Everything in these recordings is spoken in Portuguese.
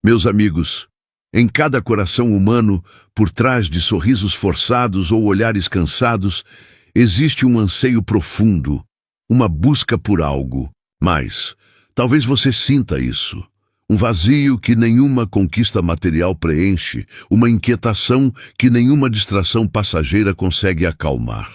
Meus amigos, em cada coração humano, por trás de sorrisos forçados ou olhares cansados, existe um anseio profundo, uma busca por algo. Mas, talvez você sinta isso. Um vazio que nenhuma conquista material preenche, uma inquietação que nenhuma distração passageira consegue acalmar.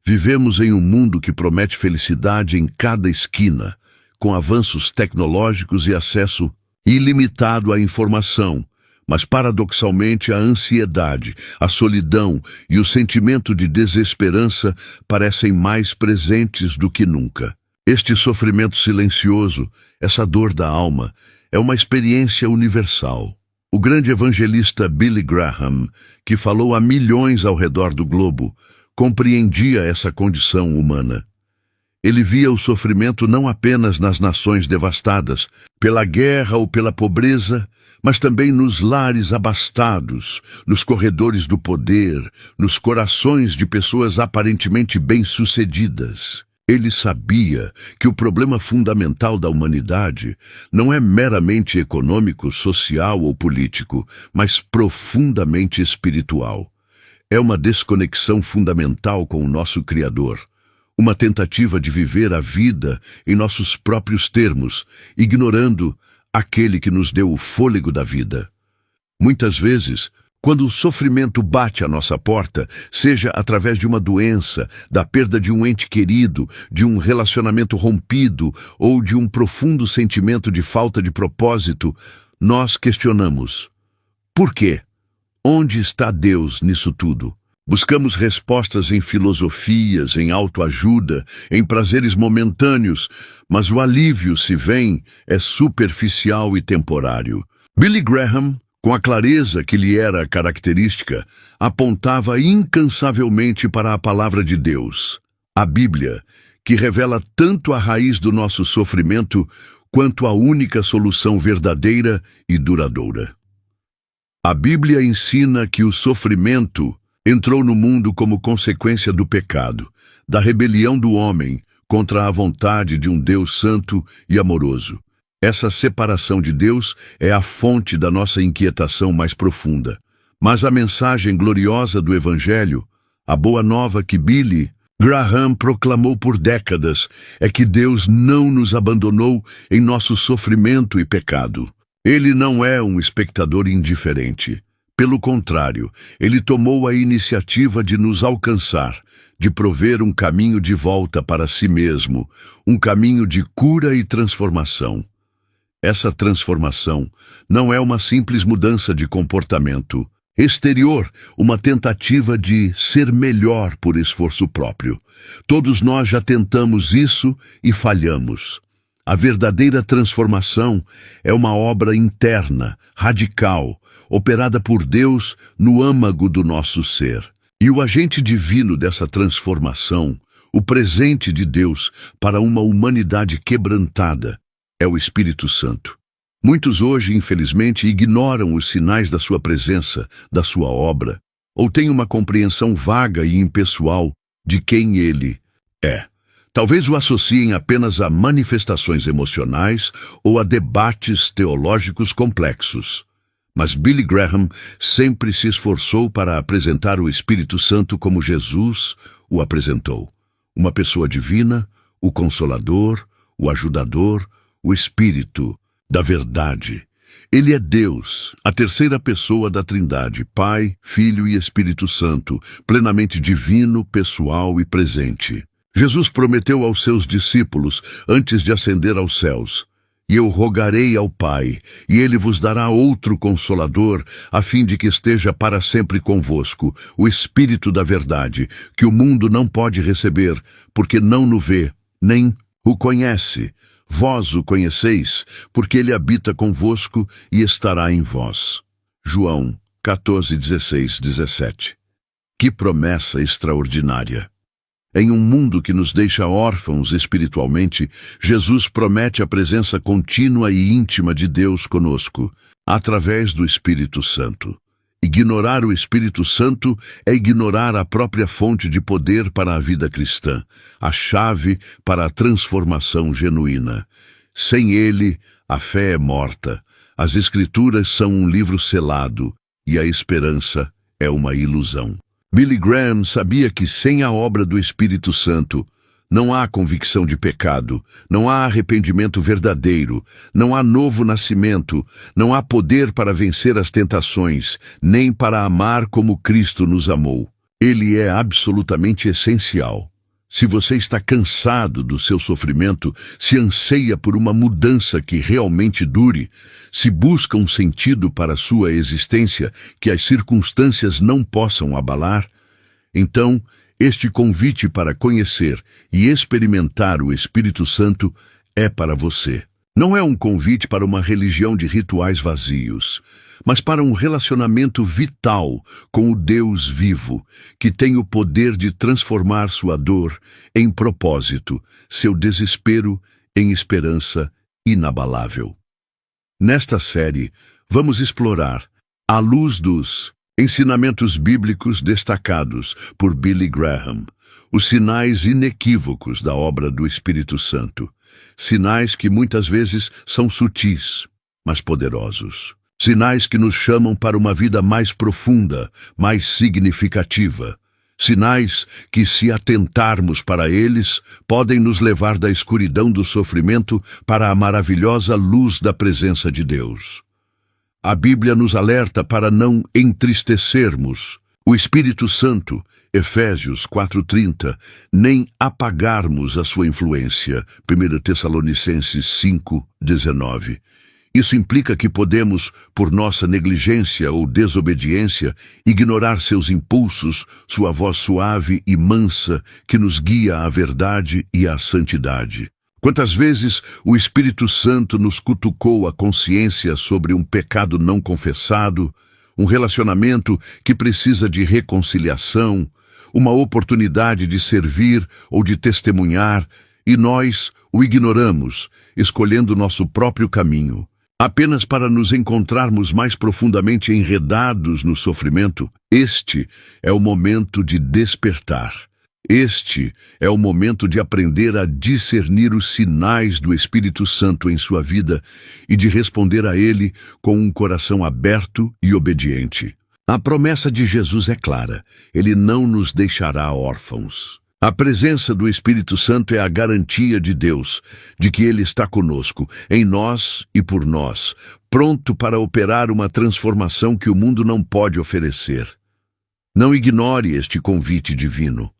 Vivemos em um mundo que promete felicidade em cada esquina, com avanços tecnológicos e acesso ilimitado à informação, mas paradoxalmente a ansiedade, a solidão e o sentimento de desesperança parecem mais presentes do que nunca. Este sofrimento silencioso, essa dor da alma, é uma experiência universal. O grande evangelista Billy Graham, que falou a milhões ao redor do globo, compreendia essa condição humana. Ele via o sofrimento não apenas nas nações devastadas, pela guerra ou pela pobreza, mas também nos lares abastados, nos corredores do poder, nos corações de pessoas aparentemente bem-sucedidas. Ele sabia que o problema fundamental da humanidade não é meramente econômico, social ou político, mas profundamente espiritual. É uma desconexão fundamental com o nosso Criador. Uma tentativa de viver a vida em nossos próprios termos, ignorando aquele que nos deu o fôlego da vida. Muitas vezes, quando o sofrimento bate à nossa porta, seja através de uma doença, da perda de um ente querido, de um relacionamento rompido ou de um profundo sentimento de falta de propósito, nós questionamos: por quê? Onde está Deus nisso tudo? Buscamos respostas em filosofias, em autoajuda, em prazeres momentâneos, mas o alívio, se vem, é superficial e temporário. Billy Graham, com a clareza que lhe era característica, apontava incansavelmente para a palavra de Deus, a Bíblia, que revela tanto a raiz do nosso sofrimento quanto a única solução verdadeira e duradoura. A Bíblia ensina que o sofrimento entrou no mundo como consequência do pecado, da rebelião do homem contra a vontade de um Deus santo e amoroso. Essa separação de Deus é a fonte da nossa inquietação mais profunda. Mas a mensagem gloriosa do Evangelho, a boa nova que Billy Graham proclamou por décadas, é que Deus não nos abandonou em nosso sofrimento e pecado. Ele não é um espectador indiferente. Pelo contrário, ele tomou a iniciativa de nos alcançar, de prover um caminho de volta para si mesmo, um caminho de cura e transformação. Essa transformação não é uma simples mudança de comportamento exterior, uma tentativa de ser melhor por esforço próprio. Todos nós já tentamos isso e falhamos. A verdadeira transformação é uma obra interna, radical, operada por Deus no âmago do nosso ser. E o agente divino dessa transformação, o presente de Deus para uma humanidade quebrantada, é o Espírito Santo. Muitos hoje, infelizmente, ignoram os sinais da sua presença, da sua obra, ou têm uma compreensão vaga e impessoal de quem Ele é. Talvez o associem apenas a manifestações emocionais ou a debates teológicos complexos. Mas Billy Graham sempre se esforçou para apresentar o Espírito Santo como Jesus o apresentou. Uma pessoa divina, o Consolador, o Ajudador, o Espírito da Verdade. Ele é Deus, a terceira pessoa da Trindade, Pai, Filho e Espírito Santo, plenamente divino, pessoal e presente. Jesus prometeu aos seus discípulos, antes de ascender aos céus: "E eu rogarei ao Pai, e Ele vos dará outro Consolador, a fim de que esteja para sempre convosco, o Espírito da Verdade, que o mundo não pode receber, porque não o vê, nem o conhece. Vós o conheceis, porque Ele habita convosco e estará em vós." João 14, 16, 17. Que promessa extraordinária! Em um mundo que nos deixa órfãos espiritualmente, Jesus promete a presença contínua e íntima de Deus conosco, através do Espírito Santo. Ignorar o Espírito Santo é ignorar a própria fonte de poder para a vida cristã, a chave para a transformação genuína. Sem ele, a fé é morta, As Escrituras são um livro selado e a esperança é uma ilusão. Billy Graham sabia que sem a obra do Espírito Santo não há convicção de pecado, não há arrependimento verdadeiro, não há novo nascimento, não há poder para vencer as tentações, nem para amar como Cristo nos amou. Ele é absolutamente essencial. Se você está cansado do seu sofrimento, se anseia por uma mudança que realmente dure, se busca um sentido para a sua existência que as circunstâncias não possam abalar, então este convite para conhecer e experimentar o Espírito Santo é para você. Não é um convite para uma religião de rituais vazios, mas para um relacionamento vital com o Deus vivo, que tem o poder de transformar sua dor em propósito, seu desespero em esperança inabalável. Nesta série, vamos explorar, à luz dos ensinamentos bíblicos destacados por Billy Graham, os sinais inequívocos da obra do Espírito Santo. Sinais que muitas vezes são sutis, mas poderosos. Sinais que nos chamam para uma vida mais profunda, mais significativa. Sinais que, se atentarmos para eles, podem nos levar da escuridão do sofrimento para a maravilhosa luz da presença de Deus. A Bíblia nos alerta para não entristecermos o Espírito Santo, Efésios 4:30, nem apagarmos a sua influência, 1 Tessalonicenses 5:19. Isso implica que podemos, por nossa negligência ou desobediência, ignorar seus impulsos, sua voz suave e mansa que nos guia à verdade e à santidade. Quantas vezes o Espírito Santo nos cutucou a consciência sobre um pecado não confessado, um relacionamento que precisa de reconciliação, uma oportunidade de servir ou de testemunhar, e nós o ignoramos, escolhendo nosso próprio caminho. Apenas para nos encontrarmos mais profundamente enredados no sofrimento, este é o momento de despertar. Este é o momento de aprender a discernir os sinais do Espírito Santo em sua vida e de responder a ele com um coração aberto e obediente. A promessa de Jesus é clara: ele não nos deixará órfãos. A presença do Espírito Santo é a garantia de Deus, de que ele está conosco, em nós e por nós, pronto para operar uma transformação que o mundo não pode oferecer. Não ignore este convite divino.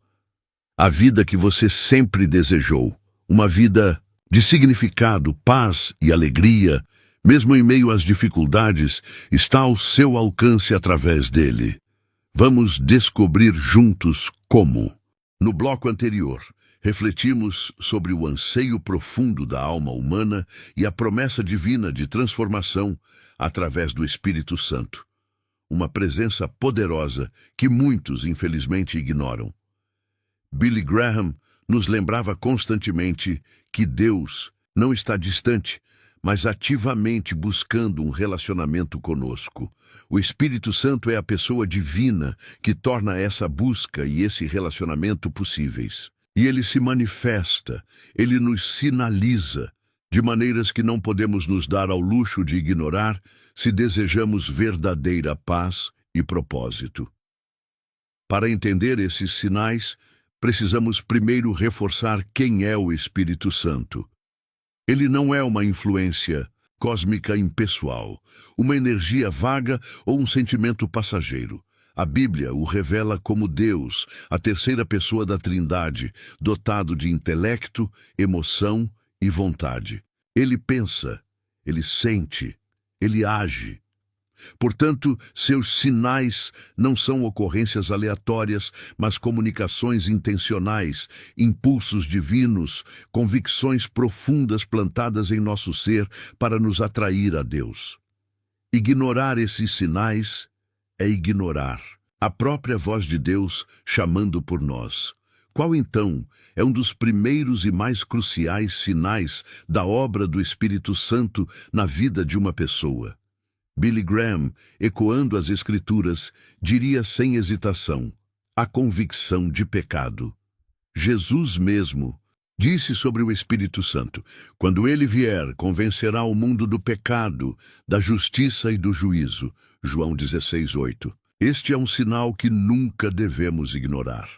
A vida que você sempre desejou, uma vida de significado, paz e alegria, mesmo em meio às dificuldades, está ao seu alcance através dele. Vamos descobrir juntos como. No bloco anterior, refletimos sobre o anseio profundo da alma humana e a promessa divina de transformação através do Espírito Santo. Uma presença poderosa que muitos, infelizmente, ignoram. Billy Graham nos lembrava constantemente que Deus não está distante, mas ativamente buscando um relacionamento conosco. O Espírito Santo é a pessoa divina que torna essa busca e esse relacionamento possíveis. E ele se manifesta, ele nos sinaliza, de maneiras que não podemos nos dar ao luxo de ignorar se desejamos verdadeira paz e propósito. Para entender esses sinais, precisamos primeiro reforçar quem é o Espírito Santo. Ele não é uma influência cósmica impessoal, uma energia vaga ou um sentimento passageiro. A Bíblia o revela como Deus, a terceira pessoa da Trindade, dotado de intelecto, emoção e vontade. Ele pensa, ele sente, ele age. Portanto, seus sinais não são ocorrências aleatórias, mas comunicações intencionais, impulsos divinos, convicções profundas plantadas em nosso ser para nos atrair a Deus. Ignorar esses sinais é ignorar a própria voz de Deus chamando por nós. Qual, então, é um dos primeiros e mais cruciais sinais da obra do Espírito Santo na vida de uma pessoa? Billy Graham, ecoando as Escrituras, diria sem hesitação: a convicção de pecado. Jesus mesmo Disse sobre o Espírito Santo: quando ele vier, convencerá o mundo do pecado, da justiça e do juízo. João 16:8. Este é um sinal que nunca devemos ignorar.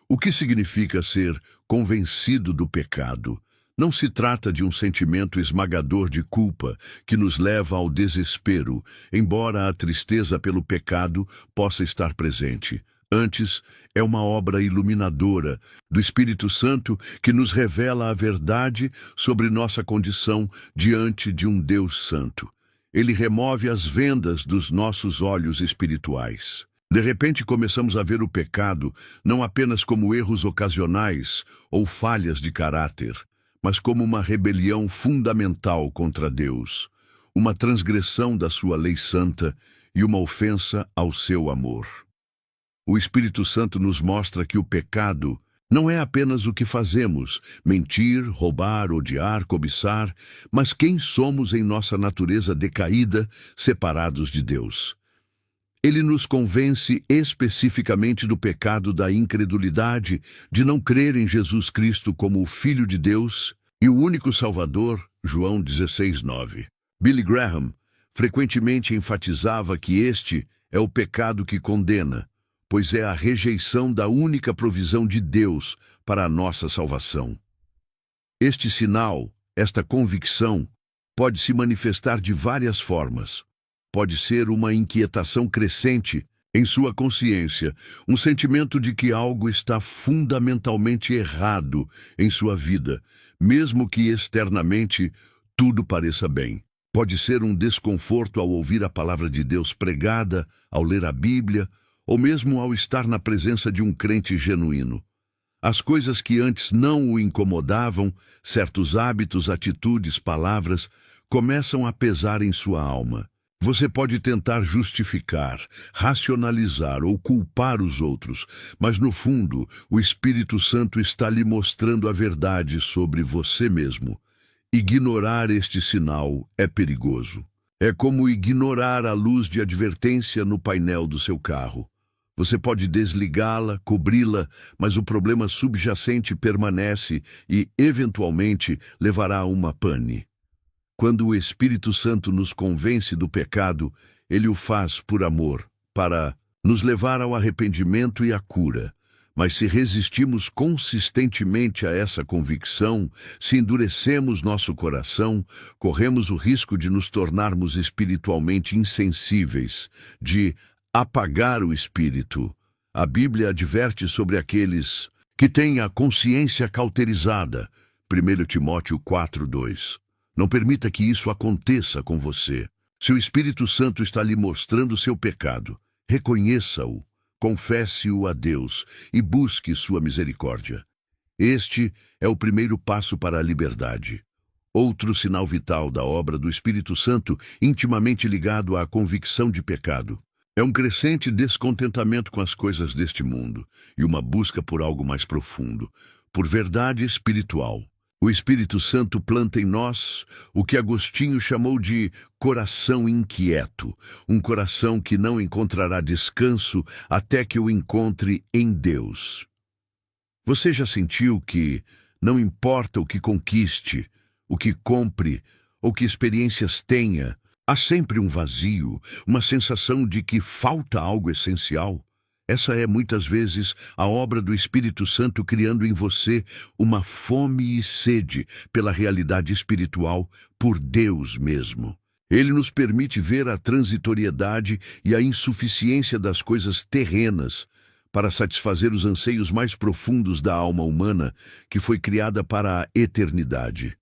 O que significa ser convencido do pecado? Não se trata de um sentimento esmagador de culpa que nos leva ao desespero, embora a tristeza pelo pecado possa estar presente. Antes, é uma obra iluminadora do Espírito Santo que nos revela a verdade sobre nossa condição diante de um Deus Santo. Ele remove as vendas dos nossos olhos espirituais. De repente, começamos a ver o pecado não apenas como erros ocasionais ou falhas de caráter, mas como uma rebelião fundamental contra Deus, uma transgressão da sua lei santa e uma ofensa ao seu amor. O Espírito Santo nos mostra que o pecado não é apenas o que fazemos, mentir, roubar, odiar, cobiçar, mas quem somos em nossa natureza decaída, separados de Deus. Ele nos convence especificamente do pecado da incredulidade, de não crer em Jesus Cristo como o Filho de Deus e o único Salvador, João 16:9. Billy Graham frequentemente enfatizava que este é o pecado que condena, pois é a rejeição da única provisão de Deus para a nossa salvação. Este sinal, esta convicção, pode se manifestar de várias formas. Pode ser uma inquietação crescente em sua consciência, um sentimento de que algo está fundamentalmente errado em sua vida, mesmo que externamente tudo pareça bem. Pode ser um desconforto ao ouvir a palavra de Deus pregada, ao ler a Bíblia, ou mesmo ao estar na presença de um crente genuíno. As coisas que antes não o incomodavam, certos hábitos, atitudes, palavras, começam a pesar em sua alma. Você pode tentar justificar, racionalizar ou culpar os outros, mas no fundo, o Espírito Santo está lhe mostrando a verdade sobre você mesmo. Ignorar este sinal é perigoso. É como ignorar a luz de advertência no painel do seu carro. Você pode desligá-la, cobri-la, mas o problema subjacente permanece e, eventualmente, levará a uma pane. Quando o Espírito Santo nos convence do pecado, ele o faz por amor, para nos levar ao arrependimento e à cura. Mas se resistimos consistentemente a essa convicção, se endurecemos nosso coração, corremos o risco de nos tornarmos espiritualmente insensíveis, de apagar o espírito. A Bíblia adverte sobre aqueles que têm a consciência cauterizada. 1 Timóteo 4:2. Não permita que isso aconteça com você. Se o Espírito Santo está lhe mostrando seu pecado, reconheça-o, confesse-o a Deus e busque sua misericórdia. Este é o primeiro passo para a liberdade. Outro sinal vital da obra do Espírito Santo, intimamente ligado à convicção de pecado, é um crescente descontentamento com as coisas deste mundo e uma busca por algo mais profundo, por verdade espiritual. O Espírito Santo planta em nós o que Agostinho chamou de coração inquieto, um coração que não encontrará descanso até que o encontre em Deus. Você já sentiu que, não importa o que conquiste, o que compre ou que experiências tenha, há sempre um vazio, uma sensação de que falta algo essencial? Essa é, muitas vezes, a obra do Espírito Santo criando em você uma fome e sede pela realidade espiritual, por Deus mesmo. Ele nos permite ver a transitoriedade e a insuficiência das coisas terrenas para satisfazer os anseios mais profundos da alma humana, que foi criada para a eternidade.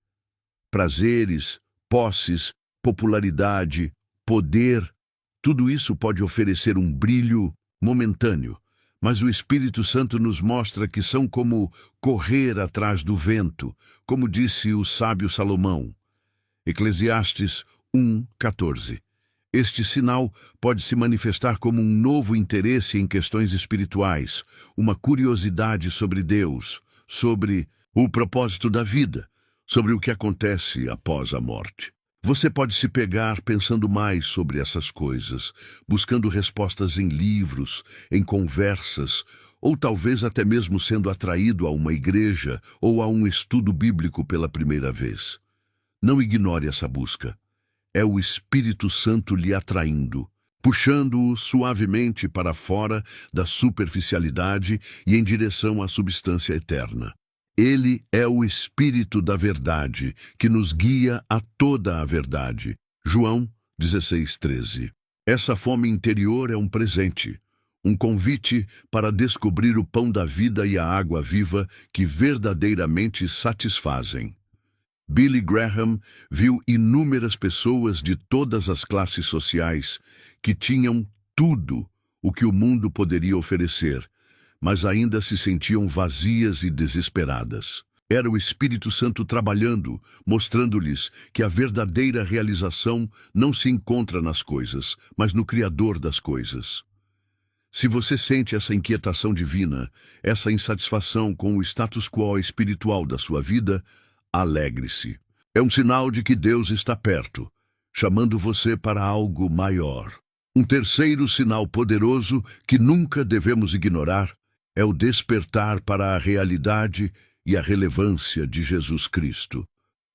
Prazeres, posses, popularidade, poder, tudo isso pode oferecer um brilho momentâneo, mas o Espírito Santo nos mostra que são como correr atrás do vento, como disse o sábio Salomão. Eclesiastes 1:14. Este sinal pode se manifestar como um novo interesse em questões espirituais, uma curiosidade sobre Deus, sobre o propósito da vida, sobre o que acontece após a morte. Você pode se pegar pensando mais sobre essas coisas, buscando respostas em livros, em conversas, ou talvez até mesmo sendo atraído a uma igreja ou a um estudo bíblico pela primeira vez. Não ignore essa busca. É o Espírito Santo lhe atraindo, puxando-o suavemente para fora da superficialidade e em direção à substância eterna. Ele é o Espírito da verdade, que nos guia a toda a verdade. João 16:13. Essa fome interior é um presente, um convite para descobrir o pão da vida e a água viva que verdadeiramente satisfazem. Billy Graham viu inúmeras pessoas de todas as classes sociais que tinham tudo o que o mundo poderia oferecer, mas ainda se sentiam vazias e desesperadas. Era o Espírito Santo trabalhando, mostrando-lhes que a verdadeira realização não se encontra nas coisas, mas no Criador das coisas. Se você sente essa inquietação divina, essa insatisfação com o status quo espiritual da sua vida, alegre-se. É um sinal de que Deus está perto, chamando você para algo maior. Um terceiro sinal poderoso que nunca devemos ignorar é o despertar para a realidade e a relevância de Jesus Cristo.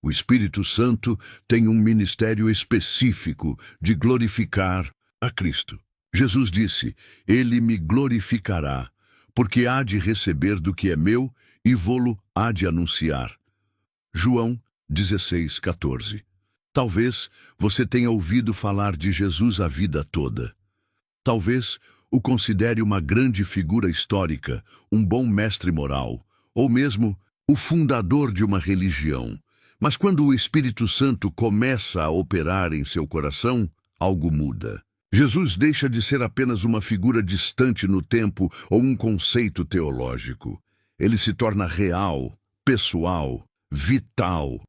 O Espírito Santo tem um ministério específico de glorificar a Cristo. Jesus disse: Ele me glorificará, porque há de receber do que é meu e vô-lo há de anunciar. João 16:14. Talvez você tenha ouvido falar de Jesus a vida toda. Talvez o considere uma grande figura histórica, um bom mestre moral, ou mesmo o fundador de uma religião. Mas quando o Espírito Santo começa a operar em seu coração, algo muda. Jesus deixa de ser apenas uma figura distante no tempo ou um conceito teológico. Ele se torna real, pessoal, vital.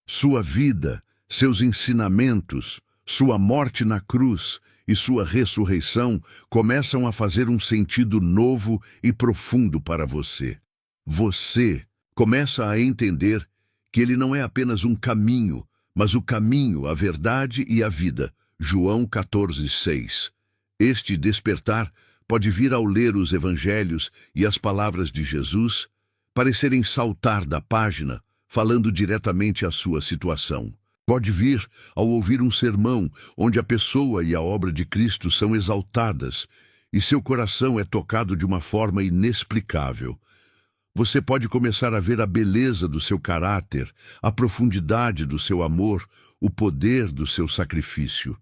Sua vida, seus ensinamentos, sua morte na cruz e sua ressurreição começam a fazer um sentido novo e profundo para você. Você começa a entender que ele não é apenas um caminho, mas o caminho, a verdade e a vida. João 14:6. Este despertar pode vir ao ler os evangelhos e as palavras de Jesus, parecerem saltar da página, falando diretamente à sua situação. Pode vir ao ouvir um sermão onde a pessoa e a obra de Cristo são exaltadas e seu coração é tocado de uma forma inexplicável. Você pode começar a ver a beleza do seu caráter, a profundidade do seu amor, o poder do seu sacrifício.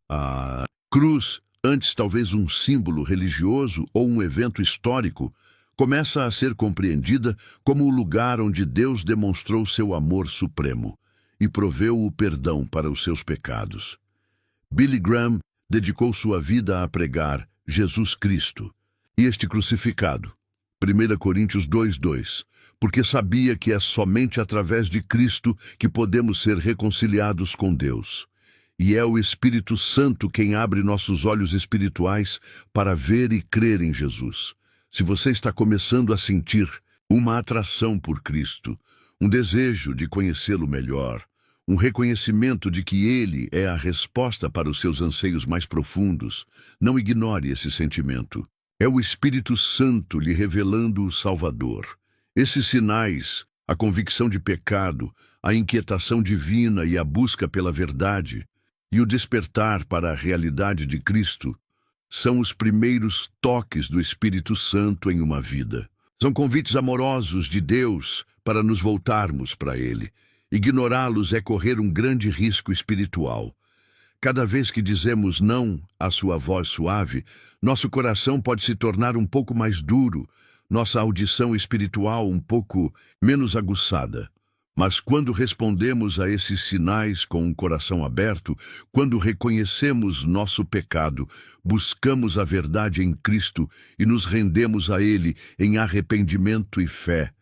A cruz, antes talvez um símbolo religioso ou um evento histórico, começa a ser compreendida como o lugar onde Deus demonstrou seu amor supremo e proveu o perdão para os seus pecados. Billy Graham dedicou sua vida a pregar Jesus Cristo e este crucificado. 1 Coríntios 2:2, porque sabia que é somente através de Cristo que podemos ser reconciliados com Deus. E é o Espírito Santo quem abre nossos olhos espirituais para ver e crer em Jesus. Se você está começando a sentir uma atração por Cristo, um desejo de conhecê-lo melhor, um reconhecimento de que Ele é a resposta para os seus anseios mais profundos, não ignore esse sentimento. É o Espírito Santo lhe revelando o Salvador. Esses sinais, a convicção de pecado, a inquietação divina e a busca pela verdade, e o despertar para a realidade de Cristo, são os primeiros toques do Espírito Santo em uma vida. São convites amorosos de Deus para nos voltarmos para Ele. Ignorá-los é correr um grande risco espiritual. Cada vez que dizemos não à sua voz suave, nosso coração pode se tornar um pouco mais duro, nossa audição espiritual um pouco menos aguçada. Mas quando respondemos a esses sinais com um coração aberto, quando reconhecemos nosso pecado, buscamos a verdade em Cristo e nos rendemos a Ele em arrependimento e fé,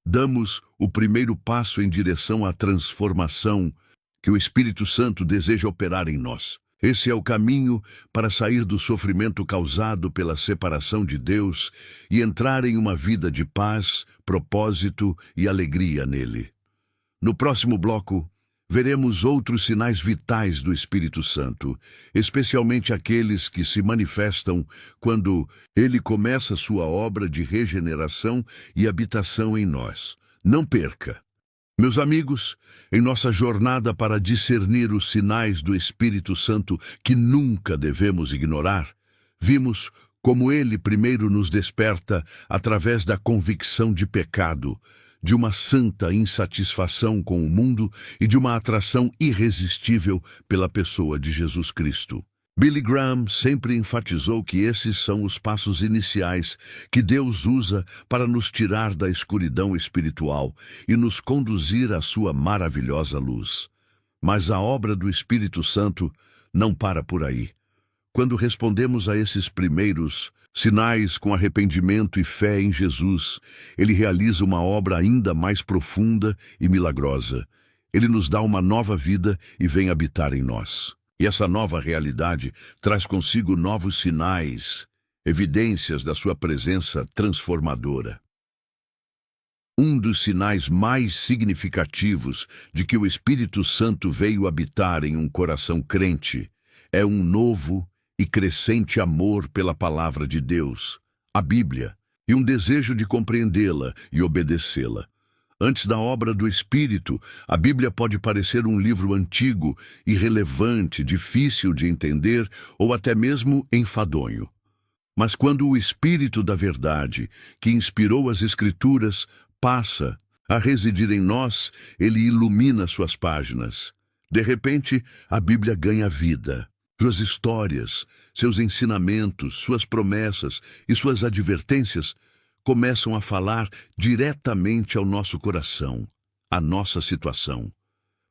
damos o primeiro passo em direção à transformação que o Espírito Santo deseja operar em nós. Esse é o caminho para sair do sofrimento causado pela separação de Deus e entrar em uma vida de paz, propósito e alegria nele. No próximo bloco, veremos outros sinais vitais do Espírito Santo, especialmente aqueles que se manifestam quando ele começa sua obra de regeneração e habitação em nós. Não perca! Meus amigos, em nossa jornada para discernir os sinais do Espírito Santo que nunca devemos ignorar, vimos como ele primeiro nos desperta através da convicção de pecado, de uma santa insatisfação com o mundo e de uma atração irresistível pela pessoa de Jesus Cristo. Billy Graham sempre enfatizou que esses são os passos iniciais que Deus usa para nos tirar da escuridão espiritual e nos conduzir à sua maravilhosa luz. Mas a obra do Espírito Santo não para por aí. Quando respondemos a esses primeiros sinais com arrependimento e fé em Jesus, ele realiza uma obra ainda mais profunda e milagrosa. Ele nos dá uma nova vida e vem habitar em nós. E essa nova realidade traz consigo novos sinais, evidências da sua presença transformadora. Um dos sinais mais significativos de que o Espírito Santo veio habitar em um coração crente é um novo e crescente amor pela palavra de Deus, a Bíblia, e um desejo de compreendê-la e obedecê-la. Antes da obra do Espírito, a Bíblia pode parecer um livro antigo, irrelevante, difícil de entender ou até mesmo enfadonho. Mas quando o Espírito da Verdade, que inspirou as Escrituras, passa a residir em nós, ele ilumina suas páginas. De repente, a Bíblia ganha vida. Suas histórias, seus ensinamentos, suas promessas e suas advertências começam a falar diretamente ao nosso coração, à nossa situação.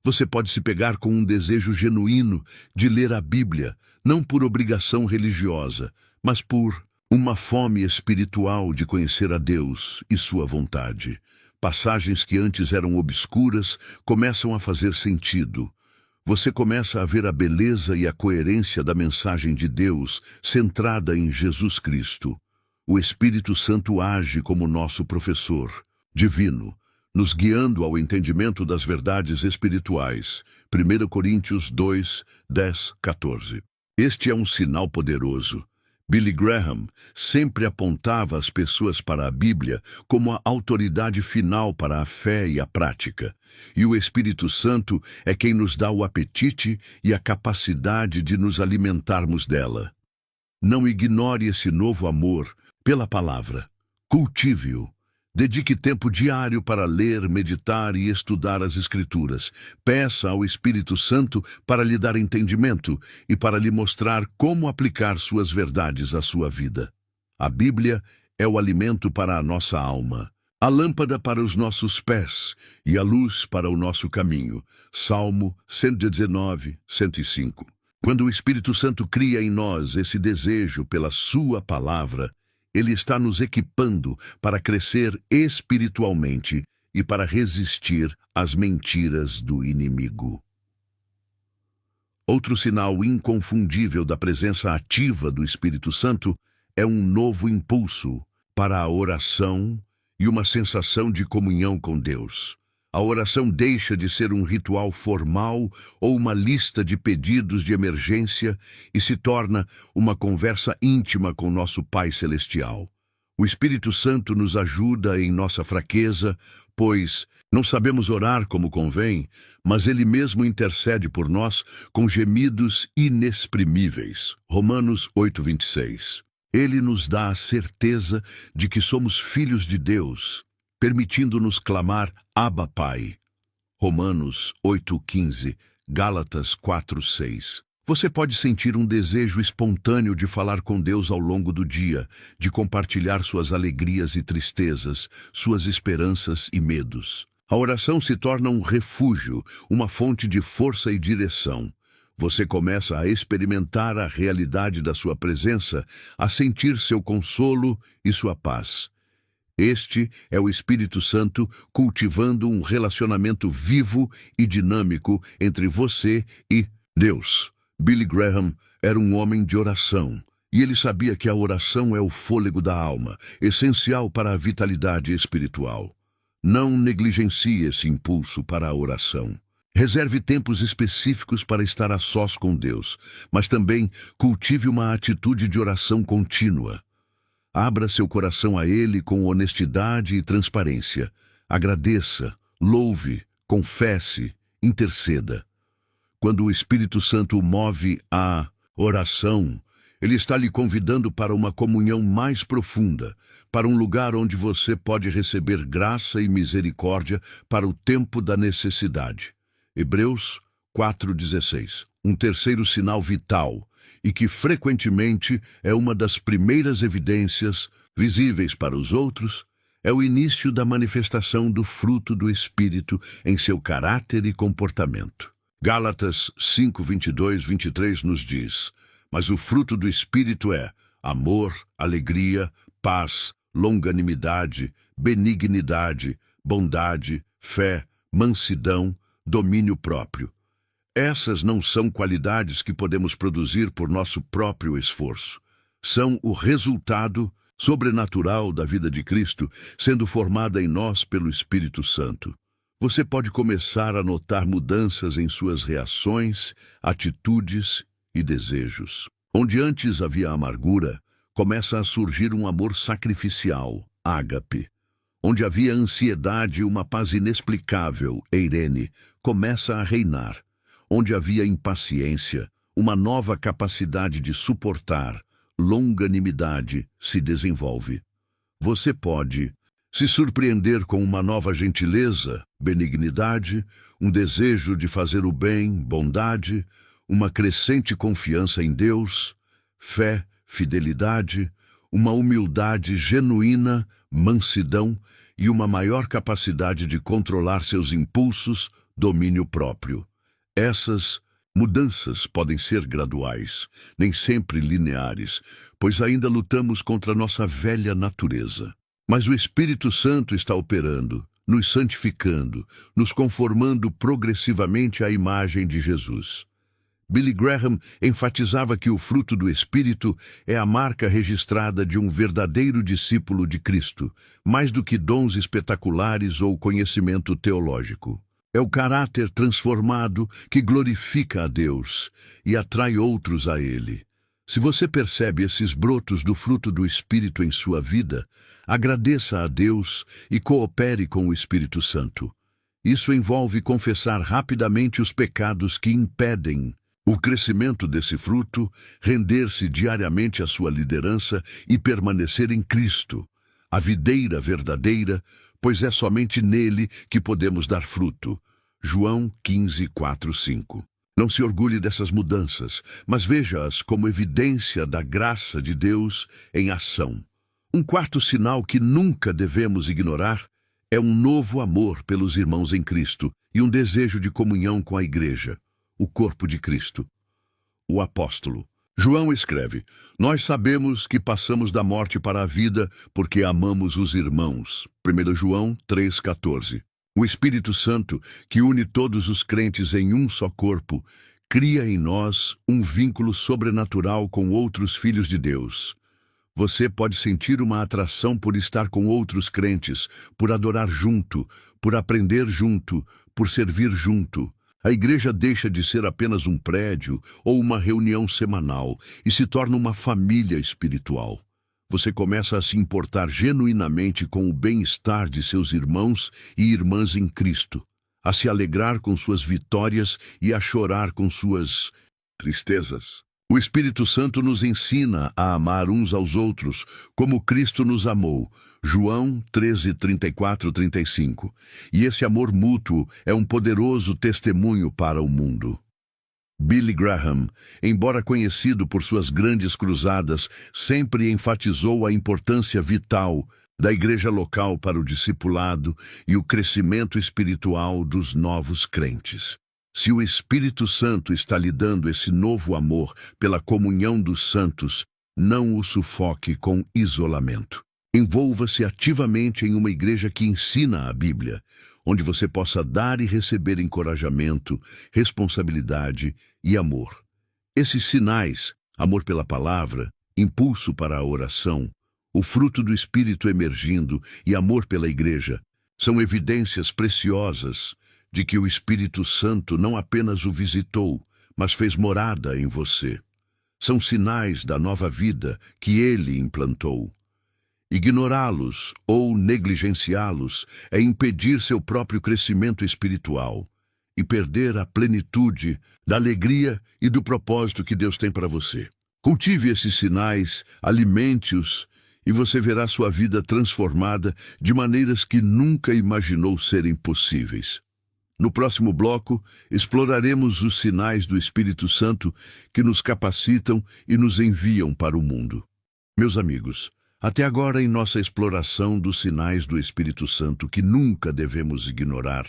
Você pode se pegar com um desejo genuíno de ler a Bíblia, não por obrigação religiosa, mas por uma fome espiritual de conhecer a Deus e sua vontade. Passagens que antes eram obscuras começam a fazer sentido. Você começa a ver a beleza e a coerência da mensagem de Deus centrada em Jesus Cristo. O Espírito Santo age como nosso professor divino, nos guiando ao entendimento das verdades espirituais. 1 Coríntios 2, 10, 14. Este é um sinal poderoso. Billy Graham sempre apontava as pessoas para a Bíblia como a autoridade final para a fé e a prática. E o Espírito Santo é quem nos dá o apetite e a capacidade de nos alimentarmos dela. Não ignore esse novo amor pela palavra. Cultive-o. Dedique tempo diário para ler, meditar e estudar as Escrituras. Peça ao Espírito Santo para lhe dar entendimento e para lhe mostrar como aplicar suas verdades à sua vida. A Bíblia é o alimento para a nossa alma, a lâmpada para os nossos pés e a luz para o nosso caminho. Salmo 119, 105. Quando o Espírito Santo cria em nós esse desejo pela sua palavra, ele está nos equipando para crescer espiritualmente e para resistir às mentiras do inimigo. Outro sinal inconfundível da presença ativa do Espírito Santo é um novo impulso para a oração e uma sensação de comunhão com Deus. A oração deixa de ser um ritual formal ou uma lista de pedidos de emergência e se torna uma conversa íntima com nosso Pai Celestial. O Espírito Santo nos ajuda em nossa fraqueza, pois não sabemos orar como convém, mas Ele mesmo intercede por nós com gemidos inexprimíveis. Romanos 8:26. Ele nos dá a certeza de que somos filhos de Deus, permitindo-nos clamar Abba Pai. Romanos 8:15, Gálatas 4:6. Você pode sentir um desejo espontâneo de falar com Deus ao longo do dia, de compartilhar suas alegrias e tristezas, suas esperanças e medos. A oração se torna um refúgio, uma fonte de força e direção. Você começa a experimentar a realidade da sua presença, a sentir seu consolo e sua paz. Este é o Espírito Santo cultivando um relacionamento vivo e dinâmico entre você e Deus. Billy Graham era um homem de oração, e ele sabia que a oração é o fôlego da alma, essencial para a vitalidade espiritual. Não negligencie esse impulso para a oração. Reserve tempos específicos para estar a sós com Deus, mas também cultive uma atitude de oração contínua. Abra seu coração a Ele com honestidade e transparência. Agradeça, louve, confesse, interceda. Quando o Espírito Santo o move à oração, Ele está lhe convidando para uma comunhão mais profunda, para um lugar onde você pode receber graça e misericórdia para o tempo da necessidade. Hebreus 4,16. Um terceiro sinal vital, e que frequentemente é uma das primeiras evidências visíveis para os outros, é o início da manifestação do fruto do Espírito em seu caráter e comportamento. Gálatas 5:22-23 nos diz: mas o fruto do Espírito é amor, alegria, paz, longanimidade, benignidade, bondade, fé, mansidão, domínio próprio. Essas não são qualidades que podemos produzir por nosso próprio esforço. São o resultado sobrenatural da vida de Cristo, sendo formada em nós pelo Espírito Santo. Você pode começar a notar mudanças em suas reações, atitudes e desejos. Onde antes havia amargura, começa a surgir um amor sacrificial, ágape. Onde havia ansiedade e uma paz inexplicável, eirene, começa a reinar. Onde havia impaciência, uma nova capacidade de suportar, longanimidade, se desenvolve. Você pode se surpreender com uma nova gentileza, benignidade, um desejo de fazer o bem, bondade, uma crescente confiança em Deus, fé, fidelidade, uma humildade genuína, mansidão e uma maior capacidade de controlar seus impulsos, domínio próprio. Essas mudanças podem ser graduais, nem sempre lineares, pois ainda lutamos contra nossa velha natureza. Mas o Espírito Santo está operando, nos santificando, nos conformando progressivamente à imagem de Jesus. Billy Graham enfatizava que o fruto do Espírito é a marca registrada de um verdadeiro discípulo de Cristo, mais do que dons espetaculares ou conhecimento teológico. É o caráter transformado que glorifica a Deus e atrai outros a Ele. Se você percebe esses brotos do fruto do Espírito em sua vida, agradeça a Deus e coopere com o Espírito Santo. Isso envolve confessar rapidamente os pecados que impedem o crescimento desse fruto, render-se diariamente à sua liderança e permanecer em Cristo, a videira verdadeira, pois é somente nele que podemos dar fruto. João 15:4-5. Não se orgulhe dessas mudanças, mas veja-as como evidência da graça de Deus em ação. Um quarto sinal que nunca devemos ignorar é um novo amor pelos irmãos em Cristo e um desejo de comunhão com a Igreja, o corpo de Cristo. O apóstolo João escreve: nós sabemos que passamos da morte para a vida porque amamos os irmãos. 1 João 3,14. O Espírito Santo, que une todos os crentes em um só corpo, cria em nós um vínculo sobrenatural com outros filhos de Deus. Você pode sentir uma atração por estar com outros crentes, por adorar junto, por aprender junto, por servir junto. A igreja deixa de ser apenas um prédio ou uma reunião semanal e se torna uma família espiritual. Você começa a se importar genuinamente com o bem-estar de seus irmãos e irmãs em Cristo, a se alegrar com suas vitórias e a chorar com suas tristezas. O Espírito Santo nos ensina a amar uns aos outros como Cristo nos amou. João 13:34-35. E esse amor mútuo é um poderoso testemunho para o mundo. Billy Graham, embora conhecido por suas grandes cruzadas, sempre enfatizou a importância vital da igreja local para o discipulado e o crescimento espiritual dos novos crentes. Se o Espírito Santo está lhe dando esse novo amor pela comunhão dos santos, não o sufoque com isolamento. Envolva-se ativamente em uma igreja que ensina a Bíblia, onde você possa dar e receber encorajamento, responsabilidade e amor. Esses sinais, amor pela palavra, impulso para a oração, o fruto do Espírito emergindo e amor pela igreja, são evidências preciosas de que o Espírito Santo não apenas o visitou, mas fez morada em você. São sinais da nova vida que ele implantou. Ignorá-los ou negligenciá-los é impedir seu próprio crescimento espiritual e perder a plenitude da alegria e do propósito que Deus tem para você. Cultive esses sinais, alimente-os, e você verá sua vida transformada de maneiras que nunca imaginou serem possíveis. No próximo bloco, exploraremos os sinais do Espírito Santo que nos capacitam e nos enviam para o mundo. Meus amigos, até agora em nossa exploração dos sinais do Espírito Santo que nunca devemos ignorar,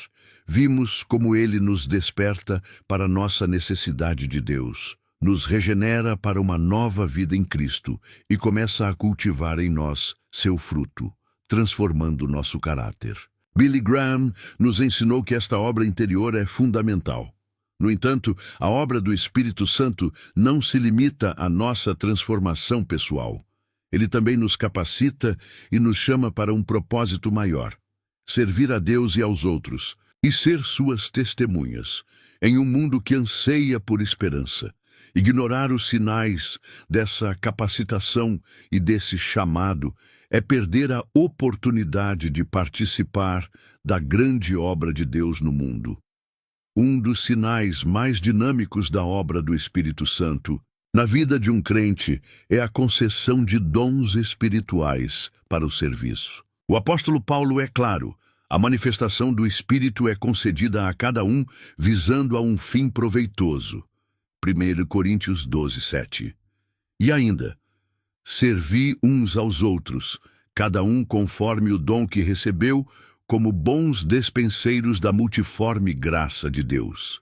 vimos como ele nos desperta para nossa necessidade de Deus, nos regenera para uma nova vida em Cristo e começa a cultivar em nós seu fruto, transformando nosso caráter. Billy Graham nos ensinou que esta obra interior é fundamental. No entanto, a obra do Espírito Santo não se limita à nossa transformação pessoal. Ele também nos capacita e nos chama para um propósito maior: servir a Deus e aos outros, e ser suas testemunhas, em um mundo que anseia por esperança. Ignorar os sinais dessa capacitação e desse chamado é perder a oportunidade de participar da grande obra de Deus no mundo. Um dos sinais mais dinâmicos da obra do Espírito Santo na vida de um crente é a concessão de dons espirituais para o serviço. O apóstolo Paulo é claro: a manifestação do Espírito é concedida a cada um visando a um fim proveitoso. 1 Coríntios 12, 7. E ainda, servi uns aos outros, cada um conforme o dom que recebeu, como bons despenseiros da multiforme graça de Deus.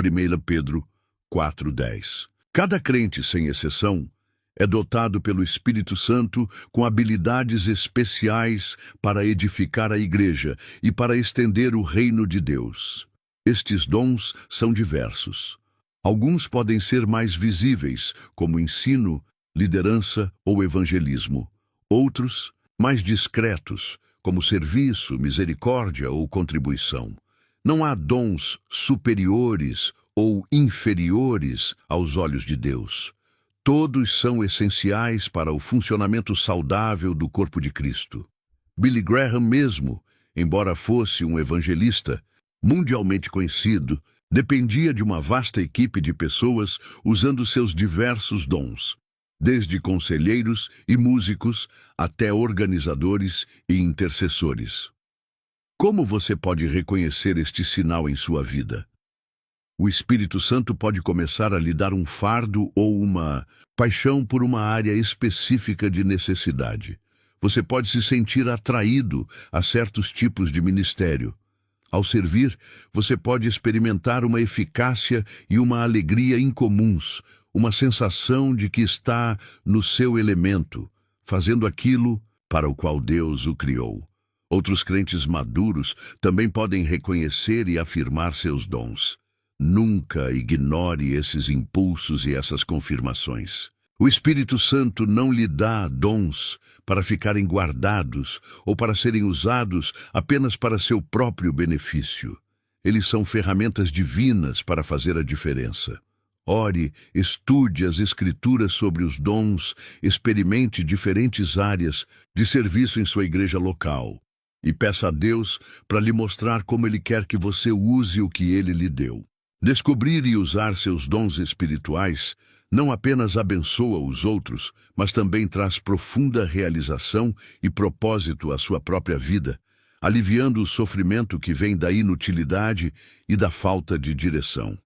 1 Pedro 4, 10. Cada crente, sem exceção, é dotado pelo Espírito Santo com habilidades especiais para edificar a igreja e para estender o reino de Deus. Estes dons são diversos. Alguns podem ser mais visíveis, como ensino, liderança ou evangelismo. Outros, mais discretos, como serviço, misericórdia ou contribuição. Não há dons superiores ou inferiores aos olhos de Deus. Todos são essenciais para o funcionamento saudável do corpo de Cristo. Billy Graham mesmo, embora fosse um evangelista mundialmente conhecido, dependia de uma vasta equipe de pessoas usando seus diversos dons, desde conselheiros e músicos até organizadores e intercessores. Como você pode reconhecer este sinal em sua vida? O Espírito Santo pode começar a lhe dar um fardo ou uma paixão por uma área específica de necessidade. Você pode se sentir atraído a certos tipos de ministério. Ao servir, você pode experimentar uma eficácia e uma alegria incomuns, uma sensação de que está no seu elemento, fazendo aquilo para o qual Deus o criou. Outros crentes maduros também podem reconhecer e afirmar seus dons. Nunca ignore esses impulsos e essas confirmações. O Espírito Santo não lhe dá dons para ficarem guardados ou para serem usados apenas para seu próprio benefício. Eles são ferramentas divinas para fazer a diferença. Ore, estude as Escrituras sobre os dons, experimente diferentes áreas de serviço em sua igreja local e peça a Deus para lhe mostrar como Ele quer que você use o que Ele lhe deu. Descobrir e usar seus dons espirituais não apenas abençoa os outros, mas também traz profunda realização e propósito à sua própria vida, aliviando o sofrimento que vem da inutilidade e da falta de direção.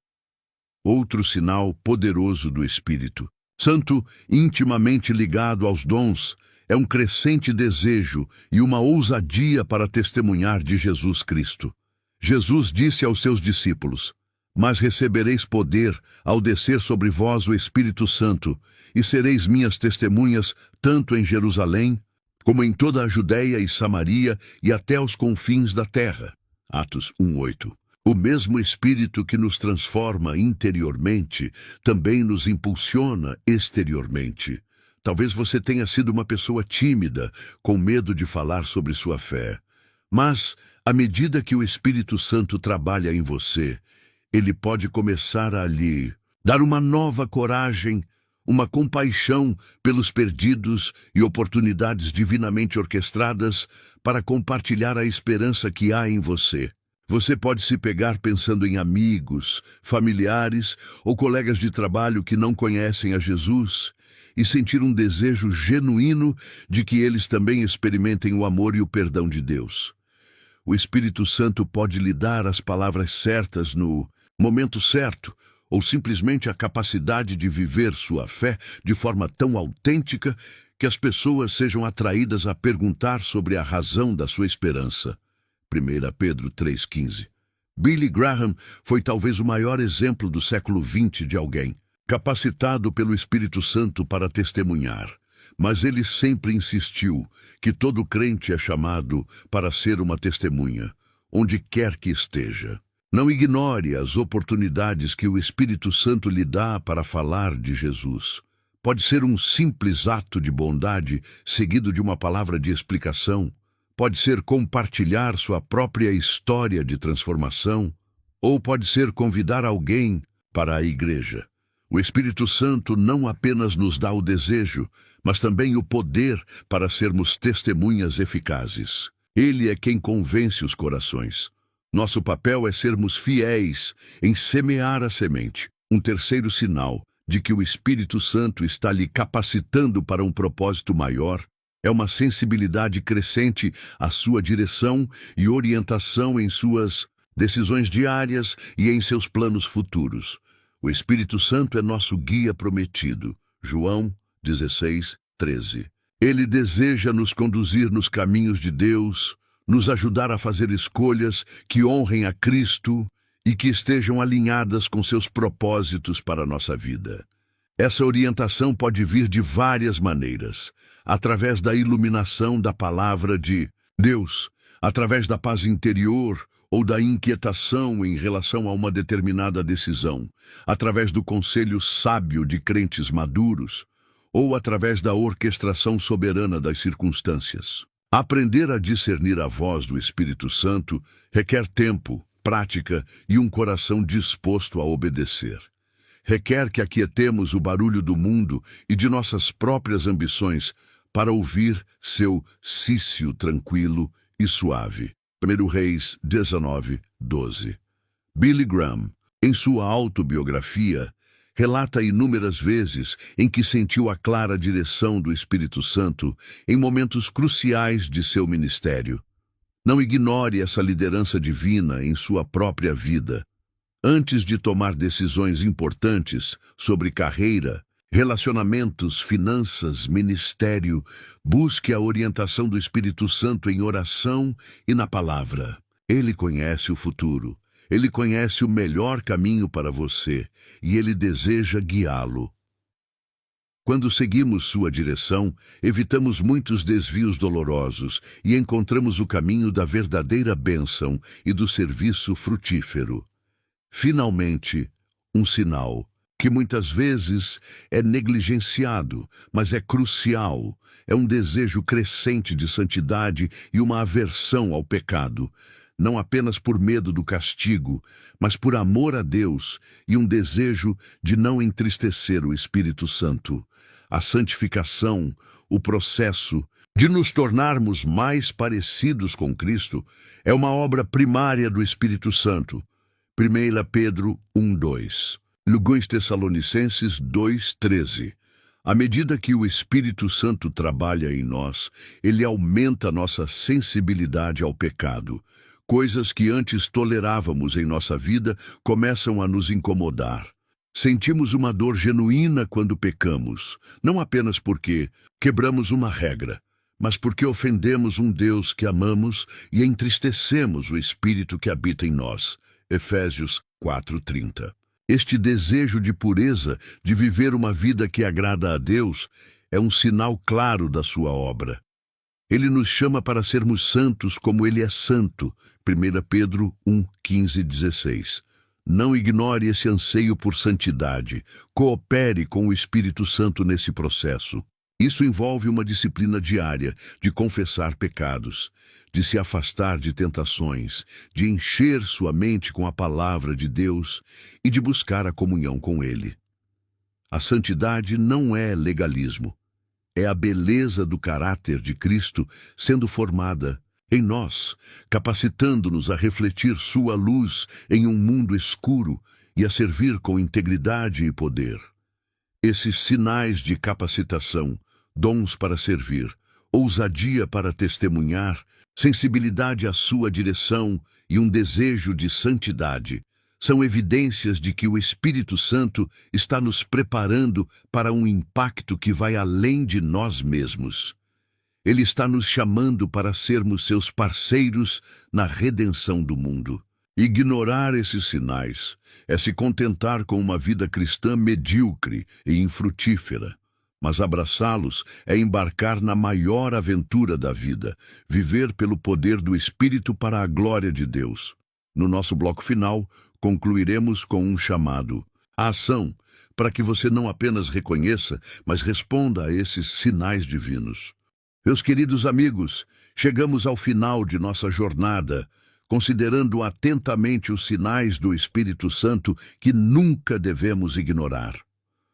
Outro sinal poderoso do Espírito Santo, intimamente ligado aos dons, é um crescente desejo e uma ousadia para testemunhar de Jesus Cristo. Jesus disse aos seus discípulos: mas recebereis poder ao descer sobre vós o Espírito Santo, e sereis minhas testemunhas tanto em Jerusalém, como em toda a Judéia e Samaria e até os confins da terra. Atos 1:8. O mesmo Espírito que nos transforma interiormente também nos impulsiona exteriormente. Talvez você tenha sido uma pessoa tímida, com medo de falar sobre sua fé. Mas À medida que o Espírito Santo trabalha em você, ele pode começar a lhe dar uma nova coragem, uma compaixão pelos perdidos e oportunidades divinamente orquestradas para compartilhar a esperança que há em você. Você pode se pegar pensando em amigos, familiares ou colegas de trabalho que não conhecem a Jesus e sentir um desejo genuíno de que eles também experimentem o amor e o perdão de Deus. O Espírito Santo pode lhe dar as palavras certas no momento certo, ou simplesmente a capacidade de viver sua fé de forma tão autêntica que as pessoas sejam atraídas a perguntar sobre a razão da sua esperança. 1 Pedro 3,15. Billy Graham foi talvez o maior exemplo do século XX de alguém capacitado pelo Espírito Santo para testemunhar. Mas ele sempre insistiu que todo crente é chamado para ser uma testemunha, onde quer que esteja. Não ignore as oportunidades que o Espírito Santo lhe dá para falar de Jesus. Pode ser um simples ato de bondade, seguido de uma palavra de explicação. Pode ser compartilhar sua própria história de transformação. Ou pode ser convidar alguém para a igreja. O Espírito Santo não apenas nos dá o desejo, mas também o poder para sermos testemunhas eficazes. Ele é quem convence os corações. Nosso papel é sermos fiéis em semear a semente. Um terceiro sinal de que o Espírito Santo está lhe capacitando para um propósito maior é uma sensibilidade crescente à sua direção e orientação em suas decisões diárias e em seus planos futuros. O Espírito Santo é nosso guia prometido. João 16:13. Ele deseja nos conduzir nos caminhos de Deus, nos ajudar a fazer escolhas que honrem a Cristo e que estejam alinhadas com seus propósitos para a nossa vida. Essa orientação pode vir de várias maneiras, através da iluminação da palavra de Deus, através da paz interior ou da inquietação em relação a uma determinada decisão, através do conselho sábio de crentes maduros, ou através da orquestração soberana das circunstâncias. Aprender a discernir a voz do Espírito Santo requer tempo, prática e um coração disposto a obedecer. Requer que aquietemos o barulho do mundo e de nossas próprias ambições para ouvir seu cício tranquilo e suave. 1 Reis 19:12. Billy Graham, em sua autobiografia, relata inúmeras vezes em que sentiu a clara direção do Espírito Santo em momentos cruciais de seu ministério. Não ignore essa liderança divina em sua própria vida. Antes de tomar decisões importantes sobre carreira, relacionamentos, finanças, ministério, busque a orientação do Espírito Santo em oração e na palavra. Ele conhece o futuro. Ele conhece o melhor caminho para você e ele deseja guiá-lo. Quando seguimos sua direção, evitamos muitos desvios dolorosos e encontramos o caminho da verdadeira bênção e do serviço frutífero. Finalmente, um sinal que muitas vezes é negligenciado, mas é crucial. É um desejo crescente de santidade e uma aversão ao pecado, não apenas por medo do castigo, mas por amor a Deus e um desejo de não entristecer o Espírito Santo. A santificação, o processo de nos tornarmos mais parecidos com Cristo, é uma obra primária do Espírito Santo. 1 Pedro 1:2. Segundo Tessalonicenses 2:13. À medida que o Espírito Santo trabalha em nós, ele aumenta nossa sensibilidade ao pecado. Coisas que antes tolerávamos em nossa vida começam a nos incomodar. Sentimos uma dor genuína quando pecamos, não apenas porque quebramos uma regra, mas porque ofendemos um Deus que amamos e entristecemos o Espírito que habita em nós. Efésios 4:30. Este desejo de pureza, de viver uma vida que agrada a Deus, é um sinal claro da sua obra. Ele nos chama para sermos santos como Ele é santo. 1 Pedro 1:15-16. Não ignore esse anseio por santidade. Coopere com o Espírito Santo nesse processo. Isso envolve uma disciplina diária de confessar pecados, de se afastar de tentações, de encher sua mente com a palavra de Deus e de buscar a comunhão com Ele. A santidade não é legalismo. É a beleza do caráter de Cristo sendo formada em nós, capacitando-nos a refletir sua luz em um mundo escuro e a servir com integridade e poder. Esses sinais de capacitação, dons para servir, ousadia para testemunhar, sensibilidade à sua direção e um desejo de santidade são evidências de que o Espírito Santo está nos preparando para um impacto que vai além de nós mesmos. Ele está nos chamando para sermos seus parceiros na redenção do mundo. Ignorar esses sinais é se contentar com uma vida cristã medíocre e infrutífera. Mas abraçá-los é embarcar na maior aventura da vida, viver pelo poder do Espírito para a glória de Deus. No nosso bloco final, concluiremos com um chamado à ação, para que você não apenas reconheça, mas responda a esses sinais divinos. Meus queridos amigos, chegamos ao final de nossa jornada, considerando atentamente os sinais do Espírito Santo que nunca devemos ignorar.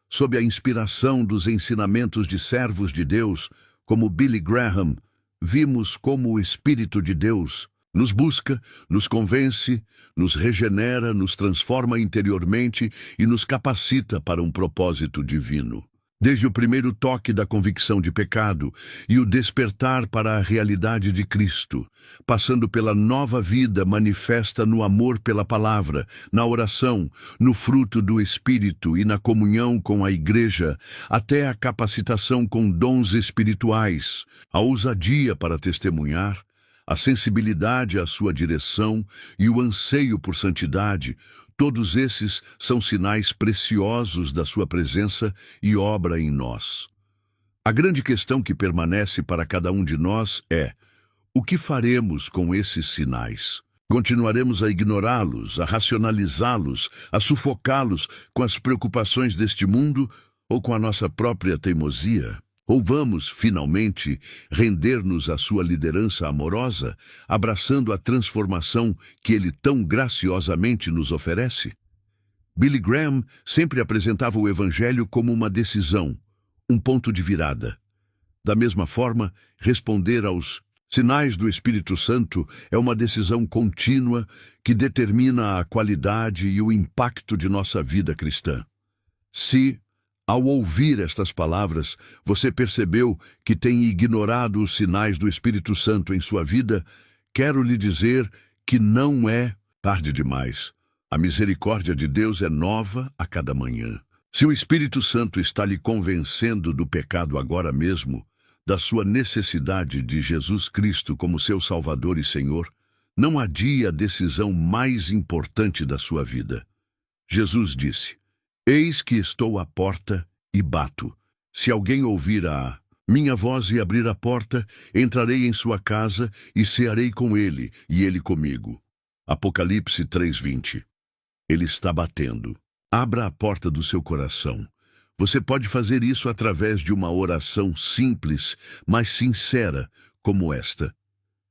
Sob a inspiração dos ensinamentos de servos de Deus, como Billy Graham, vimos como o Espírito de Deus nos busca, nos convence, nos regenera, nos transforma interiormente e nos capacita para um propósito divino. Desde o primeiro toque da convicção de pecado e o despertar para a realidade de Cristo, passando pela nova vida manifesta no amor pela palavra, na oração, no fruto do Espírito e na comunhão com a Igreja, até a capacitação com dons espirituais, a ousadia para testemunhar, a sensibilidade à sua direção e o anseio por santidade, todos esses são sinais preciosos da sua presença e obra em nós. A grande questão que permanece para cada um de nós é: o que faremos com esses sinais? Continuaremos a ignorá-los, a racionalizá-los, a sufocá-los com as preocupações deste mundo ou com a nossa própria teimosia? Ou vamos, finalmente, render-nos à sua liderança amorosa, abraçando a transformação que ele tão graciosamente nos oferece? Billy Graham sempre apresentava o Evangelho como uma decisão, um ponto de virada. Da mesma forma, responder aos sinais do Espírito Santo é uma decisão contínua que determina a qualidade e o impacto de nossa vida cristã. Se, ao ouvir estas palavras, você percebeu que tem ignorado os sinais do Espírito Santo em sua vida, quero lhe dizer que não é tarde demais. A misericórdia de Deus é nova a cada manhã. Se o Espírito Santo está lhe convencendo do pecado agora mesmo, da sua necessidade de Jesus Cristo como seu Salvador e Senhor, não adie a decisão mais importante da sua vida. Jesus disse: Eis que estou à porta e bato. Se alguém ouvir a minha voz e abrir a porta, entrarei em sua casa e cearei com ele, e ele comigo. Apocalipse 3:20. Ele está batendo. Abra a porta do seu coração. Você pode fazer isso através de uma oração simples, mas sincera, como esta: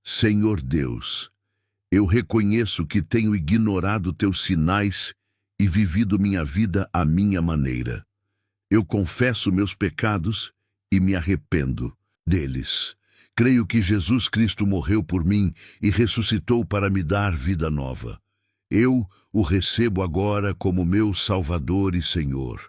Senhor Deus, eu reconheço que tenho ignorado teus sinais e vivido minha vida à minha maneira. Eu confesso meus pecados e me arrependo deles. Creio que Jesus Cristo morreu por mim e ressuscitou para me dar vida nova. Eu o recebo agora como meu Salvador e Senhor.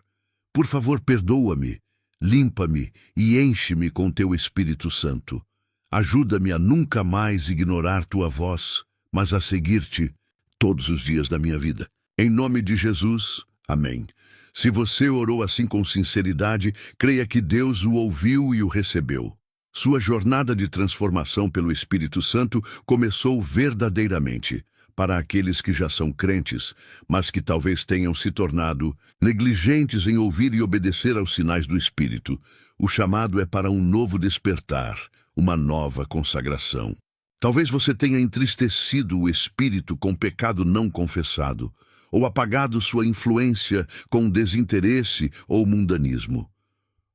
Por favor, perdoa-me, limpa-me e enche-me com teu Espírito Santo. Ajuda-me a nunca mais ignorar tua voz, mas a seguir-te todos os dias da minha vida. Em nome de Jesus, amém. Se você orou assim com sinceridade, creia que Deus o ouviu e o recebeu. Sua jornada de transformação pelo Espírito Santo começou verdadeiramente. Para aqueles que já são crentes, mas que talvez tenham se tornado negligentes em ouvir e obedecer aos sinais do Espírito, o chamado é para um novo despertar, uma nova consagração. Talvez você tenha entristecido o Espírito com pecado não confessado, ou apagado sua influência com desinteresse ou mundanismo.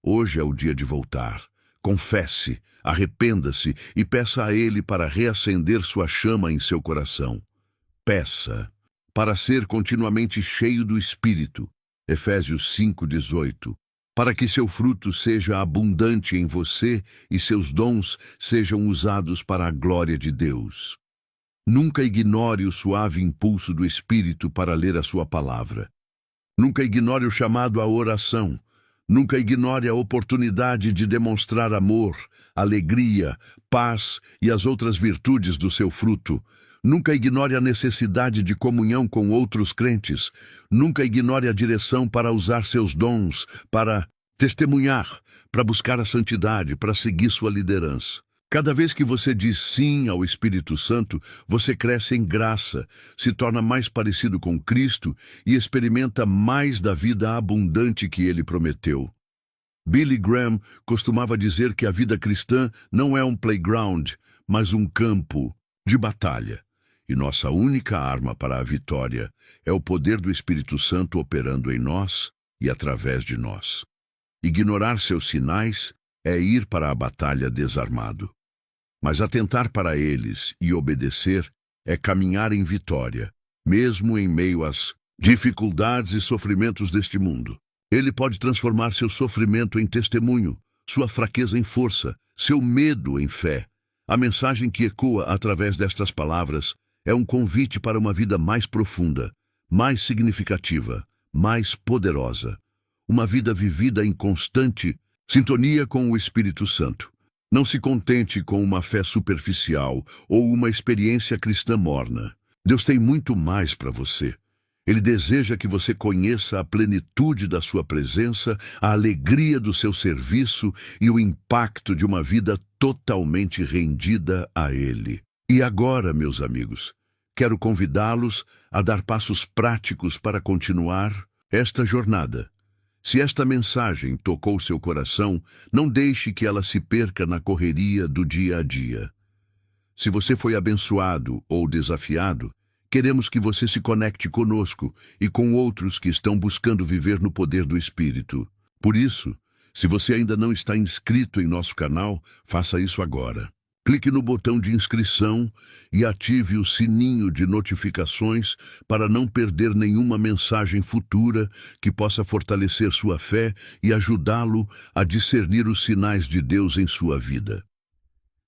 Hoje é o dia de voltar. Confesse, arrependa-se e peça a Ele para reacender sua chama em seu coração. Peça para ser continuamente cheio do Espírito. Efésios 5:18. Para que seu fruto seja abundante em você e seus dons sejam usados para a glória de Deus. Nunca ignore o suave impulso do Espírito para ler a sua palavra. Nunca ignore o chamado à oração. Nunca ignore a oportunidade de demonstrar amor, alegria, paz e as outras virtudes do seu fruto. Nunca ignore a necessidade de comunhão com outros crentes. Nunca ignore a direção para usar seus dons, para testemunhar, para buscar a santidade, para seguir sua liderança. Cada vez que você diz sim ao Espírito Santo, você cresce em graça, se torna mais parecido com Cristo e experimenta mais da vida abundante que Ele prometeu. Billy Graham costumava dizer que a vida cristã não é um playground, mas um campo de batalha. E nossa única arma para a vitória é o poder do Espírito Santo operando em nós e através de nós. Ignorar seus sinais é ir para a batalha desarmado. Mas atentar para eles e obedecer é caminhar em vitória, mesmo em meio às dificuldades e sofrimentos deste mundo. Ele pode transformar seu sofrimento em testemunho, sua fraqueza em força, seu medo em fé. A mensagem que ecoa através destas palavras é um convite para uma vida mais profunda, mais significativa, mais poderosa. Uma vida vivida em constante sintonia com o Espírito Santo. Não se contente com uma fé superficial ou uma experiência cristã morna. Deus tem muito mais para você. Ele deseja que você conheça a plenitude da sua presença, a alegria do seu serviço e o impacto de uma vida totalmente rendida a Ele. E agora, meus amigos, quero convidá-los a dar passos práticos para continuar esta jornada. Se esta mensagem tocou seu coração, não deixe que ela se perca na correria do dia a dia. Se você foi abençoado ou desafiado, queremos que você se conecte conosco e com outros que estão buscando viver no poder do Espírito. Por isso, se você ainda não está inscrito em nosso canal, faça isso agora. Clique no botão de inscrição e ative o sininho de notificações para não perder nenhuma mensagem futura que possa fortalecer sua fé e ajudá-lo a discernir os sinais de Deus em sua vida.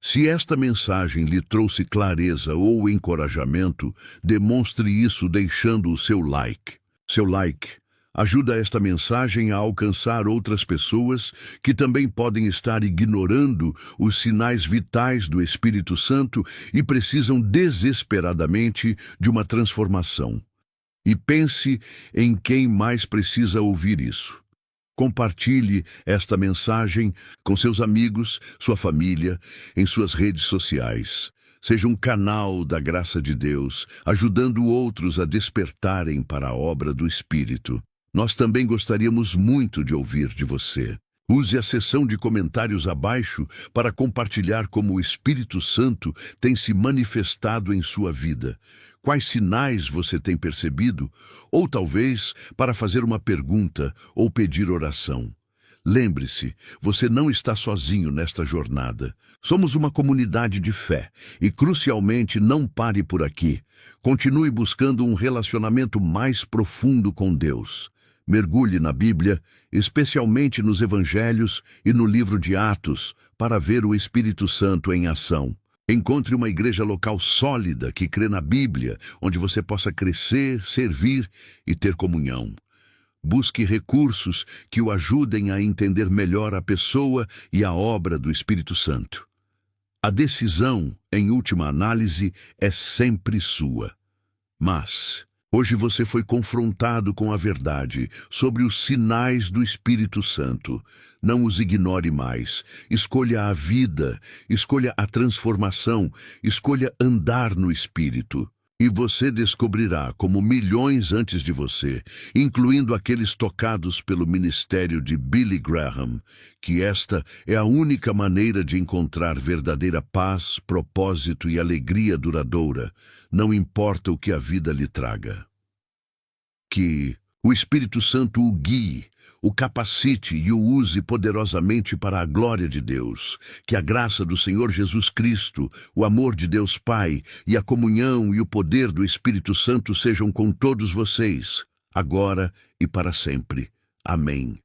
Se esta mensagem lhe trouxe clareza ou encorajamento, demonstre isso deixando o seu like. Seu like ajuda esta mensagem a alcançar outras pessoas que também podem estar ignorando os sinais vitais do Espírito Santo e precisam desesperadamente de uma transformação. E pense em quem mais precisa ouvir isso. Compartilhe esta mensagem com seus amigos, sua família, em suas redes sociais. Seja um canal da graça de Deus, ajudando outros a despertarem para a obra do Espírito. Nós também gostaríamos muito de ouvir de você. Use a seção de comentários abaixo para compartilhar como o Espírito Santo tem se manifestado em sua vida. Quais sinais você tem percebido? Ou talvez para fazer uma pergunta ou pedir oração. Lembre-se, você não está sozinho nesta jornada. Somos uma comunidade de fé e, crucialmente, não pare por aqui. Continue buscando um relacionamento mais profundo com Deus. Mergulhe na Bíblia, especialmente nos Evangelhos e no livro de Atos, para ver o Espírito Santo em ação. Encontre uma igreja local sólida que crê na Bíblia, onde você possa crescer, servir e ter comunhão. Busque recursos que o ajudem a entender melhor a pessoa e a obra do Espírito Santo. A decisão, em última análise, é sempre sua. Mas hoje você foi confrontado com a verdade sobre os sinais do Espírito Santo. Não os ignore mais. Escolha a vida, escolha a transformação, escolha andar no Espírito. E você descobrirá, como milhões antes de você, incluindo aqueles tocados pelo ministério de Billy Graham, que esta é a única maneira de encontrar verdadeira paz, propósito e alegria duradoura, não importa o que a vida lhe traga. Que O Espírito Santo o guie, o capacite e o use poderosamente para a glória de Deus. Que a graça do Senhor Jesus Cristo, o amor de Deus Pai e a comunhão e o poder do Espírito Santo sejam com todos vocês, agora e para sempre. Amém.